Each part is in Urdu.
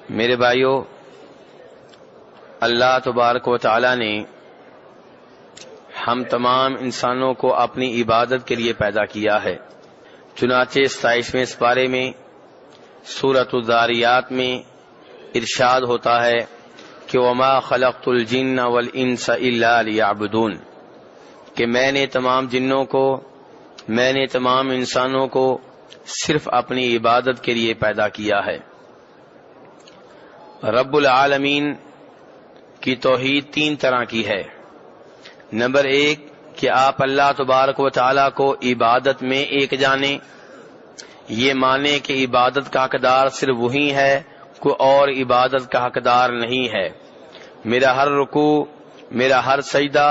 میرے بھائیو، اللہ تبارک و تعالی نے ہم تمام انسانوں کو اپنی عبادت کے لیے پیدا کیا ہے۔ چنانچہ 27ویں سپارے میں سورۃ الذاریات میں ارشاد ہوتا ہے کہ وما خلقت الجن والانس الا لیعبدون، کہ میں نے تمام جنوں کو، میں نے تمام انسانوں کو صرف اپنی عبادت کے لیے پیدا کیا ہے۔ رب العالمین کی توحید 3 طرح کی ہے۔ نمبر 1 کہ آپ اللہ تبارک و تعالی کو عبادت میں ایک جانیں، یہ مانے کہ عبادت کا حقدار صرف وہی ہے، کوئی اور عبادت کا حقدار نہیں ہے۔ میرا ہر رکوع، میرا ہر سجدہ،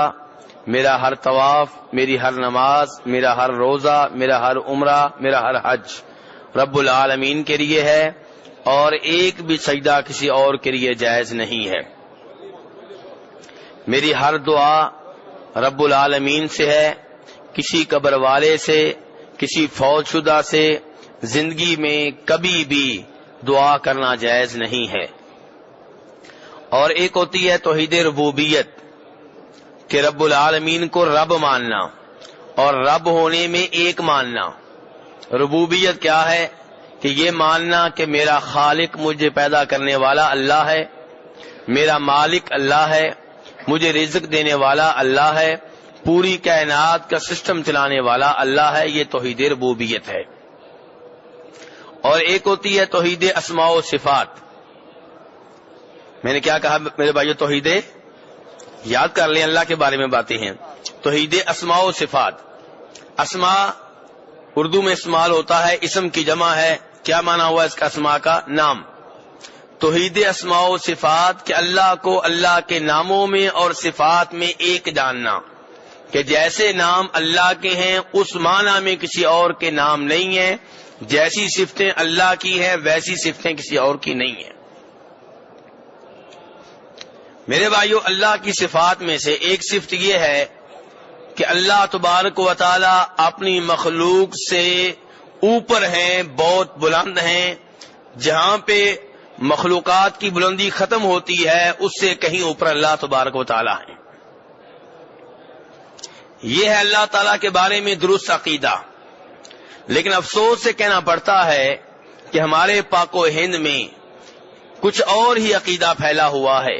میرا ہر طواف، میری ہر نماز، میرا ہر روزہ، میرا ہر عمرہ، میرا ہر حج رب العالمین کے لیے ہے، اور ایک بھی سجدہ کسی اور کے لیے جائز نہیں ہے۔ میری ہر دعا رب العالمین سے ہے، کسی قبر والے سے، کسی فوت شدہ سے زندگی میں کبھی بھی دعا کرنا جائز نہیں ہے۔ اور ایک ہوتی ہے توحید ربوبیت، کہ رب العالمین کو رب ماننا اور رب ہونے میں ایک ماننا۔ ربوبیت کیا ہے؟ کہ یہ ماننا کہ میرا خالق، مجھے پیدا کرنے والا اللہ ہے، میرا مالک اللہ ہے، مجھے رزق دینے والا اللہ ہے، پوری کائنات کا سسٹم چلانے والا اللہ ہے۔ یہ توحید ربوبیت ہے۔ اور ایک ہوتی ہے توحید اسماء و صفات۔ میں نے کیا کہا میرے بھائیو؟ توحید، یاد کر لیں، اللہ کے بارے میں باتیں ہیں۔ توحید اسماء و صفات۔ اسماء اردو میں استعمال ہوتا ہے، اسم کی جمع ہے۔ کیا معنی ہوا اس کا؟ اسماء کا نام۔ توحید اسماء و صفات کہ اللہ کو اللہ کے ناموں میں اور صفات میں ایک جاننا، کہ جیسے نام اللہ کے ہیں اس معنی میں کسی اور کے نام نہیں ہیں، جیسی صفتیں اللہ کی ہیں ویسی صفتیں کسی اور کی نہیں ہیں۔ میرے بھائیو، اللہ کی صفات میں سے ایک صفت یہ ہے کہ اللہ تبارک و تعالی اپنی مخلوق سے اوپر ہیں، بہت بلند ہیں۔ جہاں پہ مخلوقات کی بلندی ختم ہوتی ہے اس سے کہیں اوپر اللہ تبارک و تعالی ہیں۔ یہ ہے اللہ تعالی کے بارے میں درست عقیدہ۔ لیکن افسوس سے کہنا پڑتا ہے کہ ہمارے پاک و ہند میں کچھ اور ہی عقیدہ پھیلا ہوا ہے۔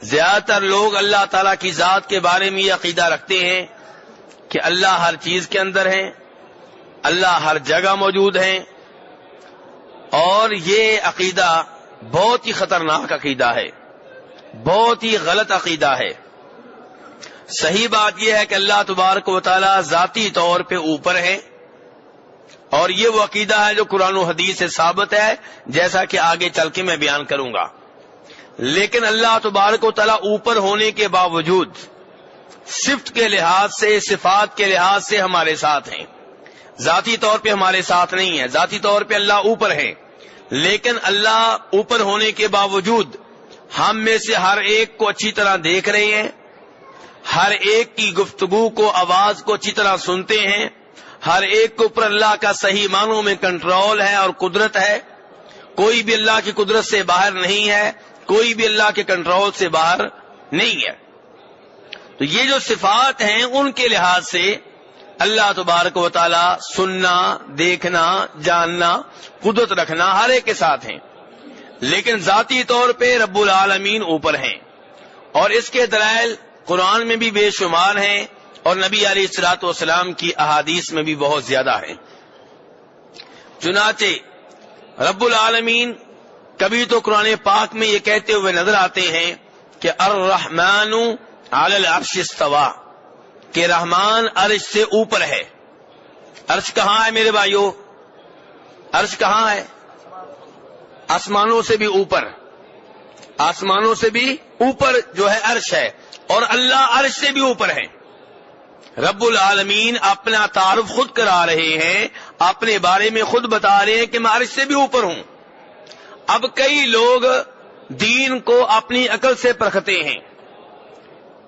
زیادہ تر لوگ اللہ تعالیٰ کی ذات کے بارے میں یہ عقیدہ رکھتے ہیں کہ اللہ ہر چیز کے اندر ہے، اللہ ہر جگہ موجود ہے، اور یہ عقیدہ بہت ہی خطرناک عقیدہ ہے، بہت ہی غلط عقیدہ ہے۔ صحیح بات یہ ہے کہ اللہ تبارک و تعالی ذاتی طور پہ اوپر ہے، اور یہ وہ عقیدہ ہے جو قرآن و حدیث سے ثابت ہے، جیسا کہ آگے چل کے میں بیان کروں گا۔ لیکن اللہ تبارک و تعالی اوپر ہونے کے باوجود صفت کے لحاظ سے، صفات کے لحاظ سے ہمارے ساتھ ہیں، ذاتی طور پہ ہمارے ساتھ نہیں ہے۔ ذاتی طور پہ اللہ اوپر ہے، لیکن اللہ اوپر ہونے کے باوجود ہم میں سے ہر ایک کو اچھی طرح دیکھ رہے ہیں، ہر ایک کی گفتگو کو، آواز کو اچھی طرح سنتے ہیں، ہر ایک کے اوپر اللہ کا صحیح معنوں میں کنٹرول ہے اور قدرت ہے۔ کوئی بھی اللہ کی قدرت سے باہر نہیں ہے، کوئی بھی اللہ کے کنٹرول سے باہر نہیں ہے۔ تو یہ جو صفات ہیں ان کے لحاظ سے اللہ تبارک و تعالی سننا، دیکھنا، جاننا، قدرت رکھنا ہر ایک کے ساتھ ہیں، لیکن ذاتی طور پہ رب العالمین اوپر ہیں۔ اور اس کے دلائل قرآن میں بھی بے شمار ہیں، اور نبی علیہ الصلوۃ والسلام کی احادیث میں بھی بہت زیادہ ہیں۔ چنانچہ رب العالمین کبھی تو قرآن پاک میں یہ کہتے ہوئے نظر آتے ہیں کہ الرحمن علی العرش استوى، کہ رحمان عرش سے اوپر ہے۔ عرش کہاں ہے میرے بھائیو؟ عرش کہاں ہے؟ آسمانوں سے بھی اوپر، آسمانوں سے بھی اوپر جو ہے عرش ہے، اور اللہ عرش سے بھی اوپر ہے۔ رب العالمین اپنا تعارف خود کرا رہے ہیں، اپنے بارے میں خود بتا رہے ہیں کہ میں عرش سے بھی اوپر ہوں۔ اب کئی لوگ دین کو اپنی عقل سے پرکھتے ہیں،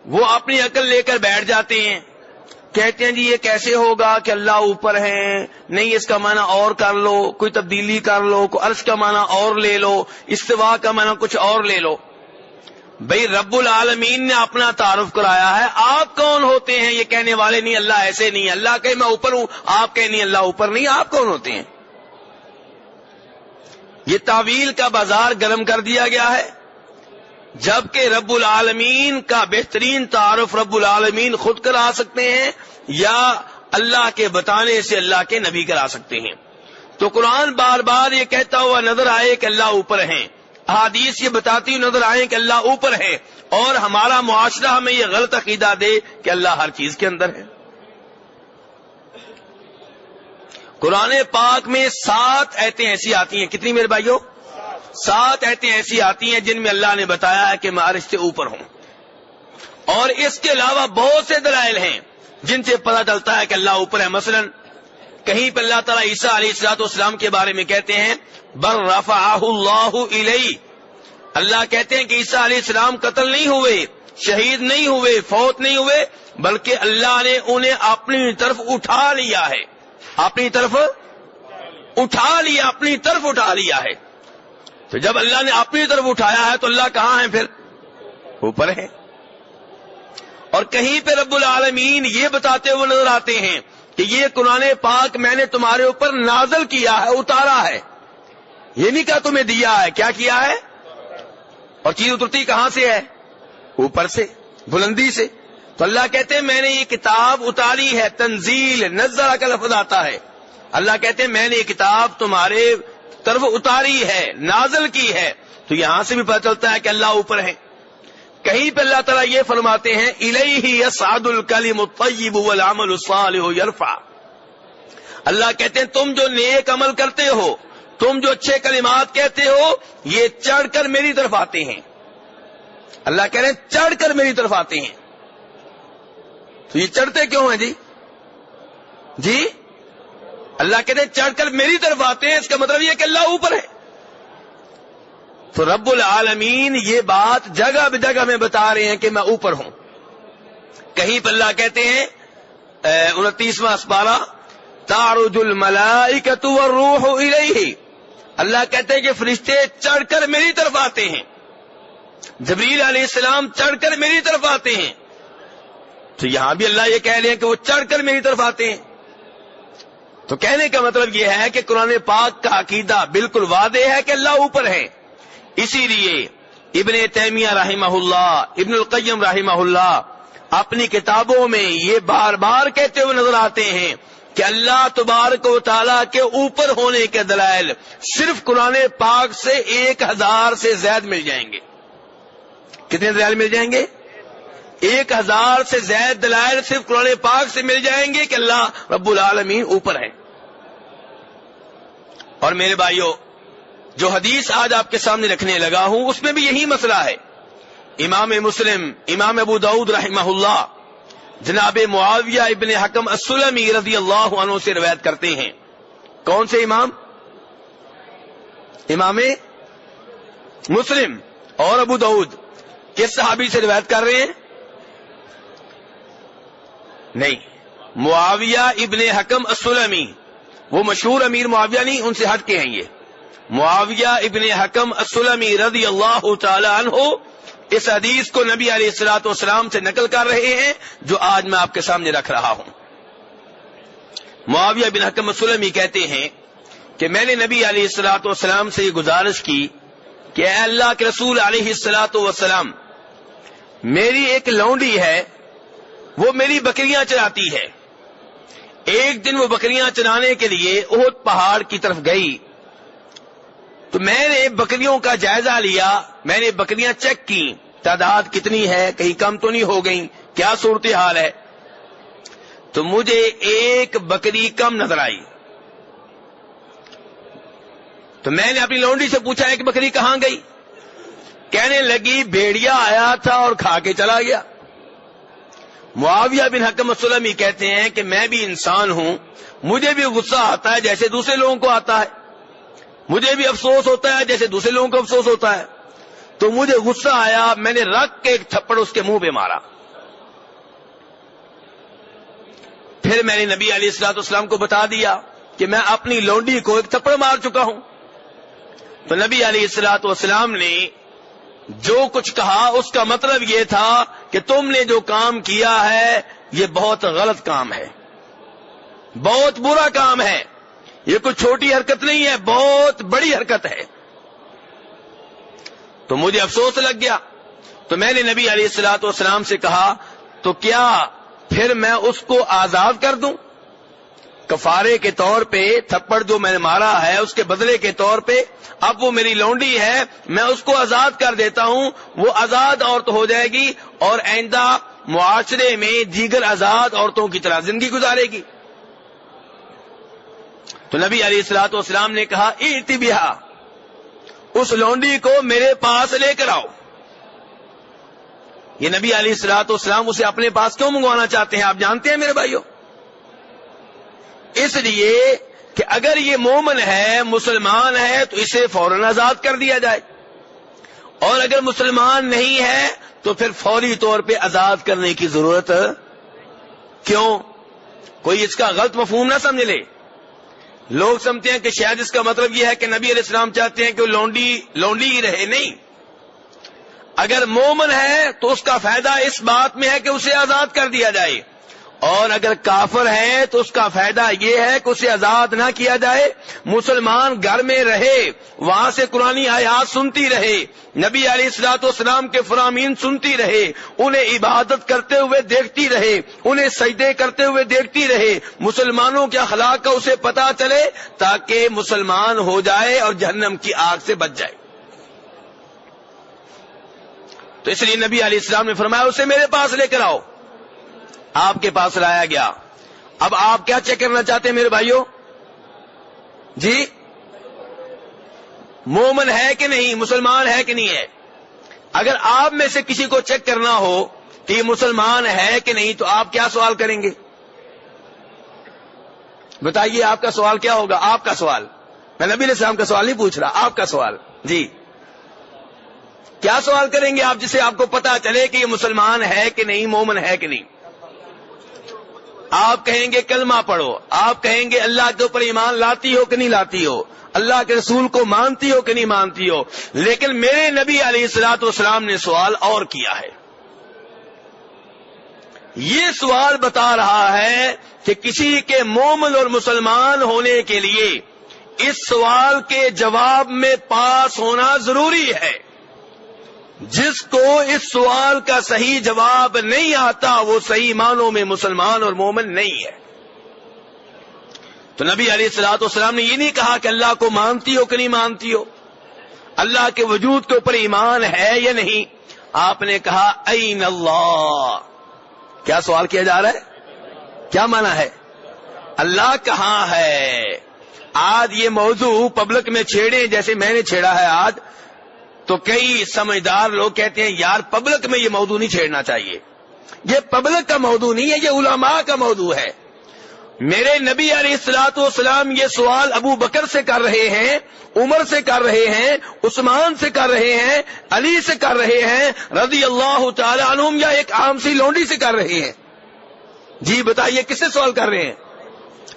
وہ اپنی عقل لے کر بیٹھ جاتے ہیں، کہتے ہیں جی یہ کیسے ہوگا کہ اللہ اوپر ہے، نہیں اس کا معنی اور کر لو، کوئی تبدیلی کر لو، کوئی عرش کا معنی اور لے لو، استوا کا معنی کچھ اور لے لو۔ بھئی رب العالمین نے اپنا تعارف کرایا ہے، آپ کون ہوتے ہیں یہ کہنے والے؟ نہیں اللہ ایسے نہیں، اللہ کہے میں اوپر ہوں، آپ کہے نہیں اللہ اوپر نہیں، آپ کون ہوتے ہیں؟ یہ تعویل کا بازار گرم کر دیا گیا ہے، جبکہ رب العالمین کا بہترین تعارف رب العالمین خود کرا سکتے ہیں یا اللہ کے بتانے سے اللہ کے نبی کرا سکتے ہیں۔ تو قرآن بار بار یہ کہتا ہوا نظر آئے کہ اللہ اوپر ہیں، احادیث یہ بتاتی ہوئی نظر آئے کہ اللہ اوپر ہے، اور ہمارا معاشرہ ہمیں یہ غلط عقیدہ دے کہ اللہ ہر چیز کے اندر ہے۔ قرآن پاک میں 7 آیتیں ایسی آتی ہیں، کتنی میرے بھائیوں؟ 7 آیتیں ایسی آتی ہیں جن میں اللہ نے بتایا ہے کہ میں عرش سے اوپر ہوں، اور اس کے علاوہ بہت سے دلائل ہیں جن سے پتہ چلتا ہے کہ اللہ اوپر ہے۔ مثلا کہیں پہ اللہ تعالیٰ عیسیٰ علیہ السلام کے بارے میں کہتے ہیں بل رفعہ اللہ الیہ، اللہ کہتے ہیں کہ عیسیٰ علیہ السلام قتل نہیں ہوئے، شہید نہیں ہوئے، فوت نہیں ہوئے، بلکہ اللہ نے انہیں اپنی طرف اٹھا لیا ہے، اپنی طرف اٹھا لیا، اپنی طرف اٹھا لیا ہے۔ تو جب اللہ نے اپنی طرف اٹھایا ہے تو اللہ کہاں ہے؟ پھر اوپر ہے۔ اور کہیں پہ رب العالمین یہ بتاتے ہوئے نظر آتے ہیں کہ یہ قرآن پاک میں نے تمہارے اوپر نازل کیا ہے، اتارا ہے، یہ نہیں کہا تمہیں دیا ہے، کیا کیا ہے؟ اور چیز اترتی کہاں سے ہے؟ اوپر سے، بلندی سے۔ تو اللہ کہتے ہیں میں نے یہ کتاب اتاری ہے، تنزیل، نزل کا لفظ آتا ہے، اللہ کہتے ہیں میں نے یہ کتاب تمہارے طرف اتاری ہے، نازل کی ہے۔ تو یہاں سے بھی پتہ چلتا ہے کہ اللہ اوپر ہے۔ کہیں پہ اللہ تعالیٰ یہ فرماتے ہیں الیہ یصعد الکلم الطیب والعمل الصالح یرفع، اللہ کہتے ہیں تم جو نیک عمل کرتے ہو، تم جو اچھے کلمات کہتے ہو، یہ چڑھ کر میری طرف آتے ہیں۔ اللہ کہہ رہے ہیں چڑھ کر میری طرف آتے ہیں۔ تو یہ چڑھتے کیوں ہیں جی اللہ کہتے ہیں چڑھ کر میری طرف آتے ہیں، اس کا مطلب یہ کہ اللہ اوپر ہے۔ تو رب العالمین یہ بات جگہ بجگہ میں بتا رہے ہیں کہ میں اوپر ہوں۔ کہیں پر اللہ کہتے ہیں 29واں سپارہ تعرج الملائکۃ والروح الیہ، اللہ کہتے ہیں کہ فرشتے چڑھ کر میری طرف آتے ہیں، جبریل علیہ السلام چڑھ کر میری طرف آتے ہیں۔ تو یہاں بھی اللہ یہ کہہ رہے ہیں کہ وہ چڑھ کر میری طرف آتے ہیں۔ تو کہنے کا مطلب یہ ہے کہ قرآن پاک کا عقیدہ بالکل واضح ہے کہ اللہ اوپر ہے۔ اسی لیے ابن تیمیہ رحمہ اللہ، ابن القیم رحمہ اللہ اپنی کتابوں میں یہ بار بار کہتے ہوئے نظر آتے ہیں کہ اللہ تبارک و تعالیٰ کے اوپر ہونے کے دلائل صرف قرآن پاک سے 1000 سے زائد مل جائیں گے۔ کتنے دلائل مل جائیں گے؟ 1000 سے زائد دلائل صرف قرآن پاک سے مل جائیں گے کہ اللہ رب العالمین اوپر ہے۔ اور میرے بھائیوں، جو حدیث آج آپ کے سامنے رکھنے لگا ہوں اس میں بھی یہی مسئلہ ہے۔ امام مسلم، امام ابو داؤد رحمہ اللہ جناب معاویہ ابن حکم السلمی رضی اللہ عنہ سے روایت کرتے ہیں۔ کون سے امام؟ امام مسلم اور ابو داؤد کس صحابی سے روایت کر رہے ہیں؟ نہیں، معاویہ ابن حکم السلمی، وہ مشہور امیر معاویہ نہیں، ان سے ہٹ کے ہیں یہ معاویہ ابن حکم السلمی رضی اللہ تعالی عنہ اس حدیث کو نبی علیہ الصلوۃ والسلام سے نقل کر رہے ہیں جو آج میں آپ کے سامنے رکھ رہا ہوں۔ معاویہ بن حکم السلمی کہتے ہیں کہ میں نے نبی علیہ الصلوۃ والسلام سے یہ گزارش کی کہ اے اللہ کے رسول علیہ الصلوۃ والسلام، میری ایک لونڈی ہے، وہ میری بکریاں چراتی ہے۔ ایک دن وہ بکریاں چرانے کے لیے احد پہاڑ کی طرف گئی، تو میں نے بکریوں کا جائزہ لیا، میں نے بکریاں چیک کی، تعداد کتنی ہے، کہیں کم تو نہیں ہو گئی، کیا صورتحال ہے۔ تو مجھے ایک بکری کم نظر آئی، تو میں نے اپنی لونڈی سے پوچھا ایک بکری کہاں گئی؟ کہنے لگی بھیڑیا آیا تھا اور کھا کے چلا گیا۔ معاویہ بن حکم السلمی کہتے ہیں کہ میں بھی انسان ہوں، مجھے بھی غصہ آتا ہے جیسے دوسرے لوگوں کو آتا ہے، مجھے بھی افسوس ہوتا ہے جیسے دوسرے لوگوں کو افسوس ہوتا ہے۔ تو مجھے غصہ آیا، میں نے رکھ کے ایک تھپڑ اس کے منہ پہ مارا۔ پھر میں نے نبی علیہ الصلوۃ والسلام کو بتا دیا کہ میں اپنی لونڈی کو ایک تھپڑ مار چکا ہوں. تو نبی علیہ الصلوۃ والسلام نے جو کچھ کہا اس کا مطلب یہ تھا کہ تم نے جو کام کیا ہے یہ بہت غلط کام ہے, بہت برا کام ہے, یہ کوئی چھوٹی حرکت نہیں ہے, بہت بڑی حرکت ہے. تو مجھے افسوس لگ گیا. تو میں نے نبی علیہ الصلوۃ والسلام سے کہا تو کیا پھر میں اس کو آزاد کر دوں؟ کفارے کے طور پہ تھپڑ جو میں نے مارا ہے اس کے بدلے کے طور پہ اب وہ میری لونڈی ہے, میں اس کو آزاد کر دیتا ہوں, وہ آزاد عورت ہو جائے گی اور آئندہ معاشرے میں دیگر آزاد عورتوں کی طرح زندگی گزارے گی. تو نبی علیہ الصلوۃ والسلام نے کہا ائتی بہا, اس لونڈی کو میرے پاس لے کر آؤ. یہ نبی علیہ الصلوۃ والسلام اسے اپنے پاس کیوں منگوانا چاہتے ہیں آپ جانتے ہیں میرے بھائیوں؟ اس لیے کہ اگر یہ مومن ہے, مسلمان ہے, تو اسے فوراً آزاد کر دیا جائے, اور اگر مسلمان نہیں ہے تو پھر فوری طور پہ آزاد کرنے کی ضرورت کیوں؟ کوئی اس کا غلط مفہوم نہ سمجھ لے. لوگ سمجھتے ہیں کہ شاید اس کا مطلب یہ ہے کہ نبی علیہ السلام چاہتے ہیں کہ وہ لونڈی ہی رہے. نہیں, اگر مومن ہے تو اس کا فائدہ اس بات میں ہے کہ اسے آزاد کر دیا جائے, اور اگر کافر ہے تو اس کا فائدہ یہ ہے کہ اسے آزاد نہ کیا جائے, مسلمان گھر میں رہے, وہاں سے قرآنی آیات سنتی رہے, نبی علیہ الصلوۃ والسلام کے فرامین سنتی رہے, انہیں عبادت کرتے ہوئے دیکھتی رہے, انہیں سجدے کرتے ہوئے دیکھتی رہے, مسلمانوں کے اخلاق کا اسے پتا چلے تاکہ مسلمان ہو جائے اور جہنم کی آگ سے بچ جائے. تو اس لیے نبی علیہ السلام نے فرمایا اسے میرے پاس لے کر آؤ. آپ کے پاس لایا گیا. اب آپ کیا چیک کرنا چاہتے ہیں میرے بھائیوں؟ جی, مومن ہے کہ نہیں, مسلمان ہے کہ نہیں ہے. اگر آپ میں سے کسی کو چیک کرنا ہو کہ یہ مسلمان ہے کہ نہیں تو آپ کیا سوال کریں گے؟ بتائیے آپ کا سوال کیا ہوگا؟ آپ کا سوال, میں نبی علیہ السلام کا سوال نہیں پوچھ رہا, آپ کا سوال. جی, کیا سوال کریں گے آپ جسے آپ کو پتا چلے کہ یہ مسلمان ہے کہ نہیں, مومن ہے کہ نہیں؟ آپ کہیں گے کلمہ پڑھو, آپ کہیں گے اللہ کے اوپر ایمان لاتی ہو کہ نہیں لاتی ہو, اللہ کے رسول کو مانتی ہو کہ نہیں مانتی ہو. لیکن میرے نبی علیہ الصلوۃ والسلام نے سوال اور کیا ہے. یہ سوال بتا رہا ہے کہ کسی کے مومن اور مسلمان ہونے کے لیے اس سوال کے جواب میں پاس ہونا ضروری ہے. جس کو اس سوال کا صحیح جواب نہیں آتا وہ صحیح معنوں میں مسلمان اور مومن نہیں ہے. تو نبی علیہ الصلوۃ والسلام نے یہ نہیں کہا کہ اللہ کو مانتی ہو کہ نہیں مانتی ہو, اللہ کے وجود کے اوپر ایمان ہے یا نہیں. آپ نے کہا این اللہ. کیا سوال کیا جا رہا ہے؟ کیا مانا ہے؟ اللہ کہاں ہے؟ آج یہ موضوع پبلک میں چھیڑے جیسے میں نے چھیڑا ہے آج, تو کئی سمجھدار لوگ کہتے ہیں یار پبلک میں یہ موضوع نہیں چھیڑنا چاہیے. یہ پبلک کا موضوع نہیں ہے, یہ علماء کا موضوع ہے. میرے نبی علیہ الصلوۃ والسلام یہ سوال ابو بکر سے کر رہے ہیں, عمر سے کر رہے ہیں, عثمان سے کر رہے ہیں, علی سے کر رہے ہیں رضی اللہ تعالی عنہم, یا ایک عام سی لونڈی سے کر رہے ہیں. جی بتائیے کس سے سوال کر رہے ہیں؟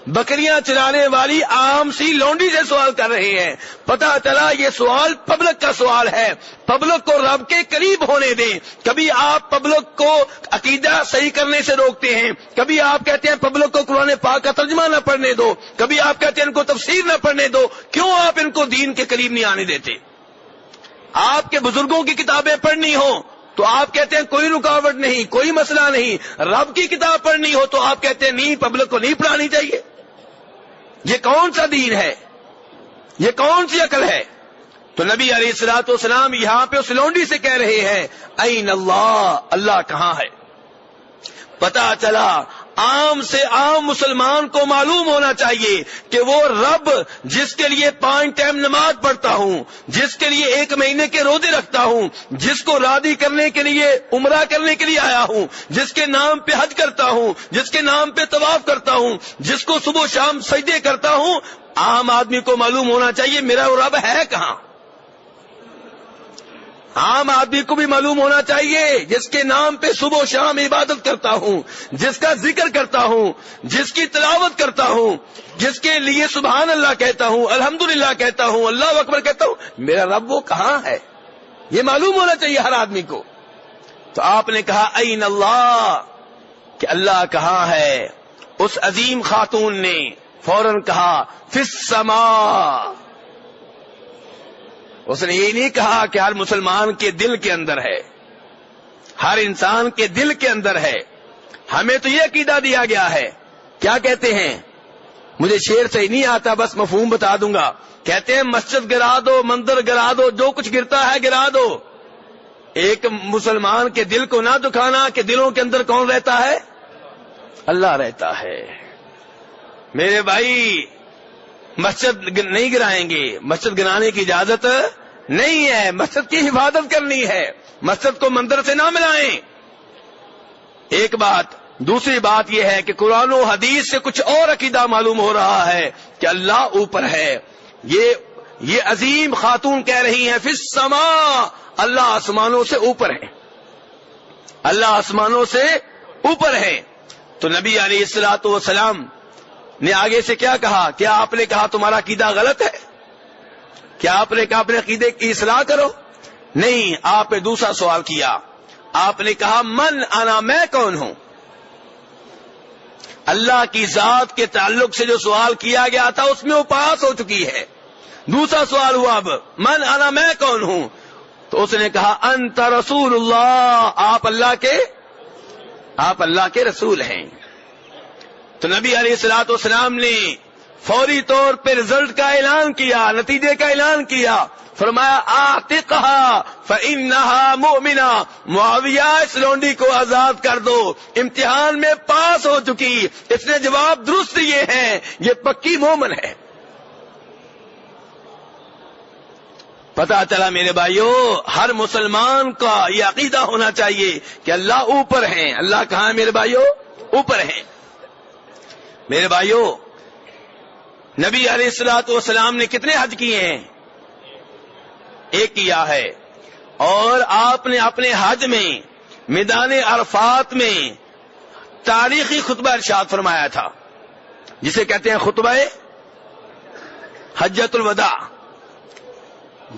بکریاں چرانے والی عام سی لونڈی سے سوال کر رہے ہیں. پتہ چلا یہ سوال پبلک کا سوال ہے. پبلک کو رب کے قریب ہونے دیں. کبھی آپ پبلک کو عقیدہ صحیح کرنے سے روکتے ہیں, کبھی آپ کہتے ہیں پبلک کو قرآن پاک کا ترجمہ نہ پڑھنے دو, کبھی آپ کہتے ہیں ان کو تفسیر نہ پڑھنے دو. کیوں آپ ان کو دین کے قریب نہیں آنے دیتے؟ آپ کے بزرگوں کی کتابیں پڑھنی ہوں تو آپ کہتے ہیں کوئی رکاوٹ نہیں, کوئی مسئلہ نہیں. رب کی کتاب پڑھنی ہو تو آپ کہتے ہیں نہیں, پبلک کو نہیں پڑھانی چاہیے. یہ کون سا دین ہے؟ یہ کون سی عقل ہے؟ تو نبی علیہ الصلوۃ والسلام یہاں پہ اس لونڈی سے کہہ رہے ہیں این اللہ, اللہ کہاں ہے؟ پتا چلا عام سے عام مسلمان کو معلوم ہونا چاہیے کہ وہ رب جس کے لیے 5 ٹائم نماز پڑھتا ہوں, جس کے لیے 1 مہینے کے روزے رکھتا ہوں, جس کو راضی کرنے کے لیے عمرہ کرنے کے لیے آیا ہوں, جس کے نام پہ حج کرتا ہوں, جس کے نام پہ طواف کرتا ہوں, جس کو صبح شام سجدے کرتا ہوں, عام آدمی کو معلوم ہونا چاہیے میرا وہ رب ہے کہاں. عام آدمی کو بھی معلوم ہونا چاہیے، جس کے نام پہ صبح و شام عبادت کرتا ہوں، جس کا ذکر کرتا ہوں، جس کی تلاوت کرتا ہوں، جس کے لیے سبحان اللہ کہتا ہوں، الحمدللہ کہتا ہوں، اللہ اکبر کہتا ہوں، میرا رب وہ کہاں ہے، یہ معلوم ہونا چاہیے ہر آدمی کو۔ تو آپ نے کہا این اللہ، کہ اللہ کہاں ہے؟ اس عظیم خاتون نے فوراً کہا فی السماء۔ اس نے یہ نہیں کہا کہ ہر مسلمان کے دل کے اندر ہے، ہر انسان کے دل کے اندر ہے۔ ہمیں تو یہ عقیدہ دیا گیا ہے، کیا کہتے ہیں، مجھے شعر سے نہیں آتا، بس مفہوم بتا دوں گا، کہتے ہیں مسجد گرا دو، مندر گرا دو، جو کچھ گرتا ہے گرا دو، ایک مسلمان کے دل کو نہ دکھانا کہ دلوں کے اندر کون رہتا ہے؟ اللہ رہتا ہے۔ میرے بھائی، مسجد نہیں گرائیں گے، مسجد گرانے کی اجازت نہیں ہے، مسجد کی حفاظت کرنی ہے، مسجد کو مندر سے نہ ملائیں، ایک بات۔ دوسری بات یہ ہے کہ قرآن و حدیث سے کچھ اور عقیدہ معلوم ہو رہا ہے کہ اللہ اوپر ہے۔ یہ عظیم خاتون کہہ رہی ہیں فی السماء، اللہ آسمانوں سے اوپر ہے، اللہ آسمانوں سے اوپر ہے۔ تو نبی علیہ الصلوۃ والسلام نے آگے سے کیا کہا؟ کیا آپ نے کہا تمہارا عقیدہ غلط ہے؟ کیا آپ نے کہا اپنے عقیدے کی اصلاح کرو؟ نہیں، آپ نے دوسرا سوال کیا، آپ نے کہا من انا، میں کون ہوں؟ اللہ کی ذات کے تعلق سے جو سوال کیا گیا تھا اس میں وہ پاس ہو چکی ہے۔ دوسرا سوال ہوا اب من انا، میں کون ہوں؟ تو اس نے کہا انت رسول اللہ، آپ اللہ کے رسول ہیں۔ تو نبی علیہ الصلوۃ والسلام نے فوری طور پہ رزلٹ کا اعلان کیا، نتیجے کا اعلان کیا، فرمایا اعتقها فانها مؤمنہ، معاویہ اس لونڈی کو آزاد کر دو، امتحان میں پاس ہو چکی، اس نے جواب درست دیے ہیں، یہ پکی مومن ہے۔ پتا چلا میرے بھائیوں، ہر مسلمان کا یہ عقیدہ ہونا چاہیے کہ اللہ اوپر ہیں۔ اللہ کہاں ہے میرے بھائیوں؟ اوپر ہیں۔ میرے بھائیوں، نبی علیہ الصلوۃ والسلام نے کتنے حج کیے ہیں؟ ایک کیا ہے، اور آپ نے اپنے حج میں میدان عرفات میں تاریخی خطبہ ارشاد فرمایا تھا، جسے کہتے ہیں خطبہ حجۃ الوداع۔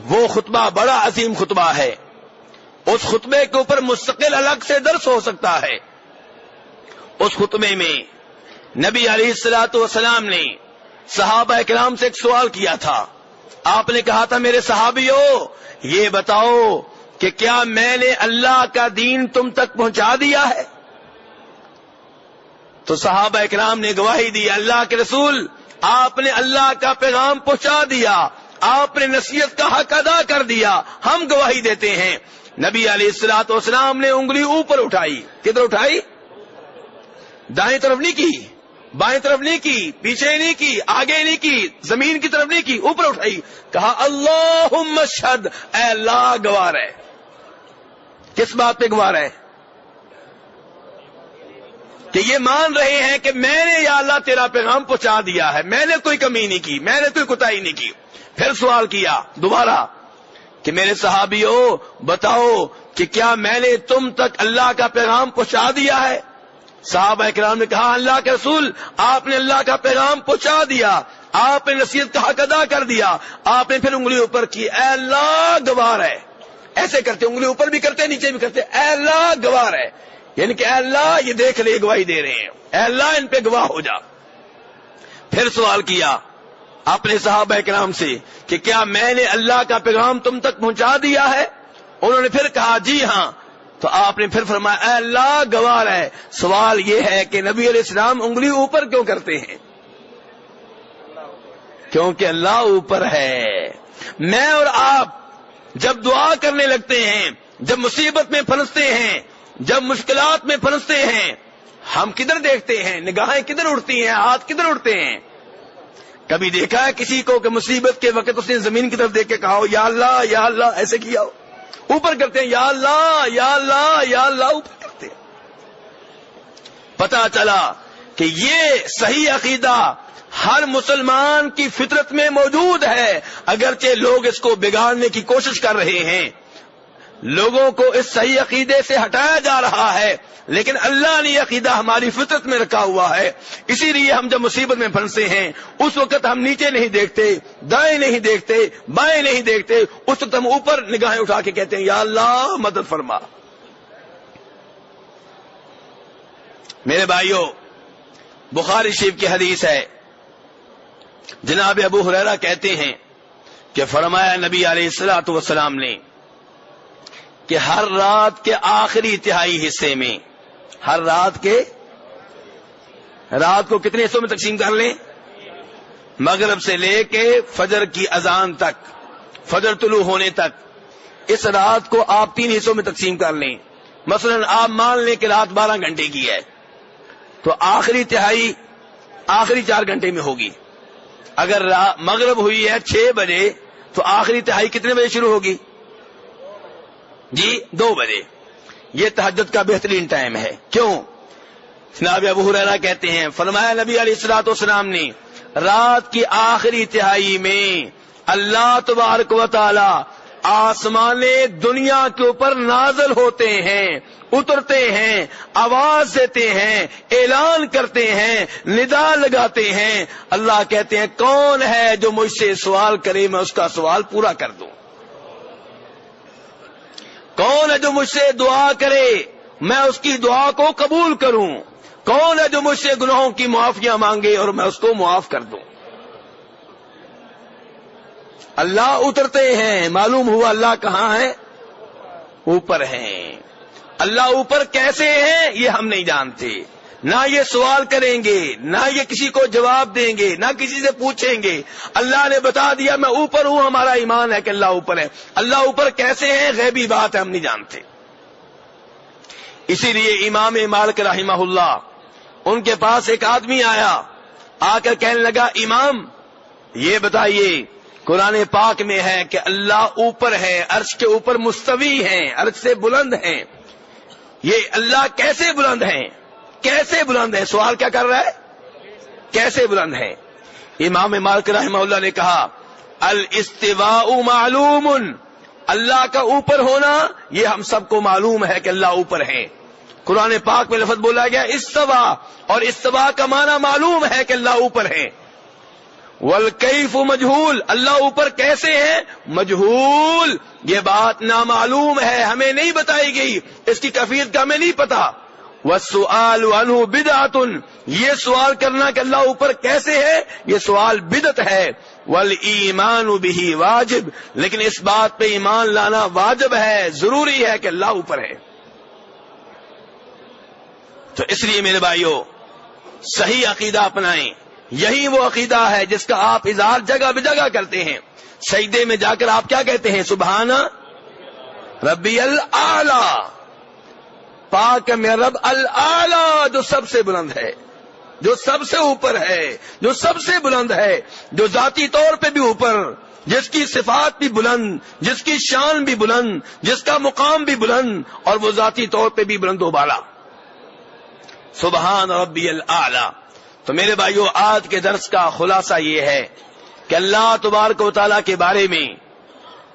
وہ خطبہ بڑا عظیم خطبہ ہے، اس خطبے کے اوپر مستقل الگ سے درس ہو سکتا ہے۔ اس خطبے میں نبی علیہ الصلوۃ والسلام نے صحابہ کرام سے ایک سوال کیا تھا۔ آپ نے کہا تھا میرے صحابیوں، یہ بتاؤ کہ کیا میں نے اللہ کا دین تم تک پہنچا دیا ہے؟ تو صحابہ کرام نے گواہی دی، اللہ کے رسول، آپ نے اللہ کا پیغام پہنچا دیا، آپ نے نصیحت کا حق ادا کر دیا، ہم گواہی دیتے ہیں۔ نبی علیہ الصلوۃ والسلام نے انگلی اوپر اٹھائی، کدھر اٹھائی؟ دائیں طرف نہیں کی، بائیں طرف نہیں کی، پیچھے نہیں کی، آگے نہیں کی، زمین کی طرف نہیں کی، اوپر اٹھائی، کہا اللہم اشہد، اے اللہ گواہ ہے۔ کس بات پہ گواہ ہے؟ کہ یہ مان رہے ہیں کہ میں نے یا اللہ تیرا پیغام پہنچا دیا ہے، میں نے کوئی کمی نہیں کی، میں نے کوئی کوتاہی نہیں کی۔ پھر سوال کیا دوبارہ کہ میرے صحابیوں بتاؤ کہ کیا میں نے تم تک اللہ کا پیغام پہنچا دیا ہے؟ صحابہ کرام نے کہا اللہ کے رسول، آپ نے اللہ کا پیغام پہنچا دیا، آپ نے نصیحت کا حق ادا کر دیا۔ آپ نے پھر انگلی اوپر کی، اے اللہ گواہ ہے، ایسے کرتے، انگلی اوپر بھی کرتے نیچے بھی کرتے، اے اللہ گواہ ہے، یعنی کہ اے اللہ یہ دیکھ لے، گواہی دے رہے ہیں، اے اللہ ان پہ گواہ ہو جا۔ پھر سوال کیا اپنے صحابہ کرام سے کہ کیا میں نے اللہ کا پیغام تم تک پہنچا دیا ہے؟ انہوں نے پھر کہا جی ہاں۔ تو آپ نے پھر فرمایا اے اللہ گواہ ہے۔ سوال یہ ہے کہ نبی علیہ السلام انگلی اوپر کیوں کرتے ہیں؟ کیونکہ اللہ اوپر ہے۔ میں اور آپ جب دعا کرنے لگتے ہیں، جب مصیبت میں پھنستے ہیں، جب مشکلات میں پھنستے ہیں، ہم کدھر دیکھتے ہیں؟ نگاہیں کدھر اڑتی ہیں؟ ہاتھ کدھر اڑتے ہیں؟ کبھی دیکھا ہے کسی کو کہ مصیبت کے وقت اس نے زمین کی طرف دیکھ کے کہا ہو یا اللہ یا اللہ، ایسے کیا ہو؟ اوپر کرتے ہیں، یا اللہ یا اللہ یا اللہ، اوپر کرتے ہیں۔ پتا چلا کہ یہ صحیح عقیدہ ہر مسلمان کی فطرت میں موجود ہے، اگرچہ لوگ اس کو بگاڑنے کی کوشش کر رہے ہیں۔ لوگوں کو اس صحیح عقیدے سے ہٹایا جا رہا ہے، لیکن اللہ نے یہ عقیدہ ہماری فطرت میں رکھا ہوا ہے. اسی لیے ہم جب مصیبت میں پھنسے ہیں اس وقت ہم نیچے نہیں دیکھتے، دائیں نہیں دیکھتے، بائیں نہیں دیکھتے، اس وقت ہم اوپر نگاہیں اٹھا کے کہتے ہیں یا اللہ مدد فرما. میرے بھائیوں، بخاری شریف کی حدیث ہے، جناب ابو ہریرہ کہتے ہیں کہ فرمایا نبی علیہ الصلوۃ والسلام نے کہ ہر رات کے آخری تہائی حصے میں، ہر رات کو کتنے حصوں میں تقسیم کر لیں؟ مغرب سے لے کے فجر کی اذان تک، فجر طلوع ہونے تک، اس رات کو آپ 3 حصوں میں تقسیم کر لیں. مثلا آپ مان لیں کہ رات 12 گھنٹے کی ہے، تو آخری تہائی آخری 4 گھنٹے میں ہوگی. اگر مغرب ہوئی ہے 6 بجے تو آخری تہائی کتنے بجے شروع ہوگی؟ جی 2 بجے. یہ تہجد کا بہترین ٹائم ہے. کیوں؟ جناب ابو ہریرہ کہتے ہیں فرمایا نبی علیہ الصلوۃ والسلام نے رات کی آخری تہائی میں اللہ تبارک و تعالی آسمان دنیا کے اوپر نازل ہوتے ہیں، اترتے ہیں، آواز دیتے ہیں، اعلان کرتے ہیں، ندا لگاتے ہیں. اللہ کہتے ہیں کون ہے جو مجھ سے سوال کرے میں اس کا سوال پورا کر دوں، کون ہے جو مجھ سے دعا کرے میں اس کی دعا کو قبول کروں، کون ہے جو مجھ سے گناہوں کی معافیاں مانگے اور میں اس کو معاف کر دوں. اللہ اترتے ہیں، معلوم ہوا اللہ کہاں ہے؟ اوپر ہیں. اللہ اوپر کیسے ہیں یہ ہم نہیں جانتے، نہ یہ سوال کریں گے، نہ یہ کسی کو جواب دیں گے، نہ کسی سے پوچھیں گے. اللہ نے بتا دیا میں اوپر ہوں، ہمارا ایمان ہے کہ اللہ اوپر ہے. اللہ اوپر کیسے ہیں غیبی بات ہے، ہم نہیں جانتے. اسی لیے امام مالک رحمہ اللہ، ان کے پاس ایک آدمی آیا، آ کر کہنے لگا امام یہ بتائیے قرآن پاک میں ہے کہ اللہ اوپر ہے، عرش کے اوپر مستوی ہیں، عرش سے بلند ہیں، یہ اللہ کیسے بلند ہیں؟ کیسے بلند ہے؟ سوال کیا کر رہا ہے؟ کیسے بلند ہے؟ امام مالک رحمہ اللہ نے کہا الاستواء معلوم، اللہ کا اوپر ہونا یہ ہم سب کو معلوم ہے کہ اللہ اوپر ہے. قرآن پاک میں لفظ بولا گیا استوا، اور استوا کا معنی معلوم ہے کہ اللہ اوپر ہے. والکیف مجہول، اللہ اوپر کیسے ہیں؟ مجہول، یہ بات نامعلوم ہے، ہمیں نہیں بتائی گئی، اس کی کیفیت کا ہمیں نہیں پتا. والسؤال عنہ بدعۃ، یہ سوال کرنا کہ اللہ اوپر کیسے ہے یہ سوال بدعت ہے. والایمان بہ واجب، لیکن اس بات پہ ایمان لانا واجب ہے، ضروری ہے کہ اللہ اوپر ہے. تو اس لیے میرے بھائیوں صحیح عقیدہ اپنائیں. یہی وہ عقیدہ ہے جس کا آپ اظہار جگہ بہ جگہ کرتے ہیں. سجدے میں جا کر آپ کیا کہتے ہیں؟ سبحان ربی الاعلی، پاک میں رب الاعلی جو سب سے بلند ہے، جو سب سے اوپر ہے، جو سب سے بلند ہے، جو ذاتی طور پہ بھی اوپر، جس کی صفات بھی بلند، جس کی شان بھی بلند، جس کا مقام بھی بلند، اور وہ ذاتی طور پہ بھی بلند و بالا. سبحان ربی الاعلی. تو میرے بھائیوں آج کے درس کا خلاصہ یہ ہے کہ اللہ تبارک و تعالیٰ کے بارے میں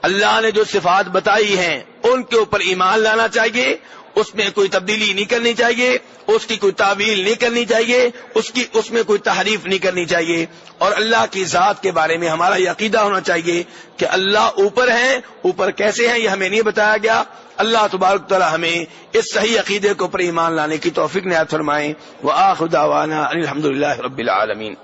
اللہ نے جو صفات بتائی ہیں ان کے اوپر ایمان لانا چاہیے، اس میں کوئی تبدیلی نہیں کرنی چاہیے، اس کی کوئی تعویل نہیں کرنی چاہیے، اس میں کوئی تحریف نہیں کرنی چاہیے. اور اللہ کی ذات کے بارے میں ہمارا یہ عقیدہ ہونا چاہیے کہ اللہ اوپر ہیں. اوپر کیسے ہیں یہ ہمیں نہیں بتایا گیا. اللہ تبارک تعالی ہمیں اس صحیح عقیدے کے اوپر ایمان لانے کی توفیق عنایت فرمائیں. وآخر دعوانا ان الحمد للہ رب العالمین.